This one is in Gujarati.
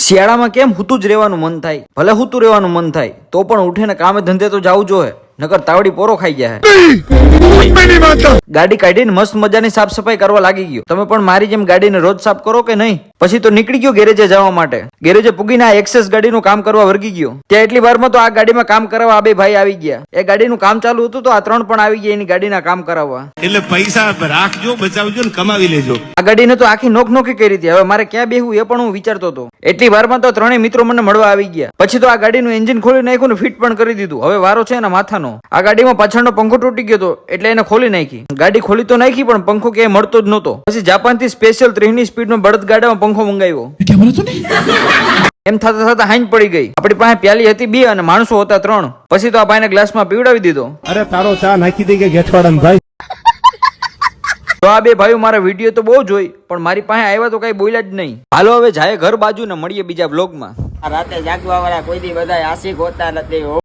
શિયાળામાં કેમ હુતું જ રહેવાનું મન થાય, ભલે હુતું રહેવાનું મન થાય તો પણ ઉઠીને કામે ધંધે તો જવું જોઈએ, નકર તાવડી પોરો ખાઈ જાય. ગાડી કાઢીને મસ્ત મજાની સાફ સફાઈ કરવા લાગી ગયો. તમે પણ મારી જેમ ગાડીને રોજ સાફ કરો કે નહીં? પછી તો નીકળી ગયો ગેરેજે જવા માટે. ગેરેજે પૂગીને આ એક્સેસ ગાડીનું કામ કરવા વર્ગી ગયો. ત્યાં એટલી વારમાં તો આ ગાડીમાં કામ કરાવવા આ બે ભાઈ આવી ગયા. એ ગાડીનું કામ ચાલુ હતું તો આ ત્રણ પણ આવી ગયા એની ગાડીના કામ કરાવવા. એટલે પૈસા રાખજો, બચાવજો ને કમાવી લેજો. આ ગાડીને તો આખી નોખી કરી હતી. હવે મારે ક્યાં બેહવું એ પણ હું વિચારતો હતો. એટલી વારમાં તો ત્રણેય મિત્રો મને મળવા આવી ગયા. પછી તો આ ગાડીનું એન્જિન ખોલી નાખ્યું ને ફિટ પણ કરી દીધું. હવે વારો છે એના માથાનો. આ ગાડીમાં પાછળનો પંખો તૂટી ગયો હતો એટલે એને ખોલી નાખી. ગાડી ખોલી તો નાખી પણ પંખો ક્યાંય મળતો જ નહોતો. પછી જાપાન થી સ્પેશિયલ 3 ની સ્પીડનો બળદ ગાડામાં પંખો મંગાવ્યો. એમ થતા થતા હાંજ પડી ગઈ. આપણી પાસે પ્યાલી હતી 2 અને માણસો હતા 3. પછી તો આ ભાઈને ગ્લાસમાં પીવડાવી દીધો. અરે તારો ચા નાખી દે કે ગેઠવાડન ભાઈ. તો આ બે ભાઈઓ મારા વિડીયો તો બહુ જોઈ પણ મારી પાસે આવ્યા તો કઈ બોલ્યા જ નહીં. હાલો હવે જાય ઘર બાજુ ને મળીએ બીજા બ્લોગમાં. રાતે જાગવા વાળા કોઈ દી બધા આશિક હોતા નથી.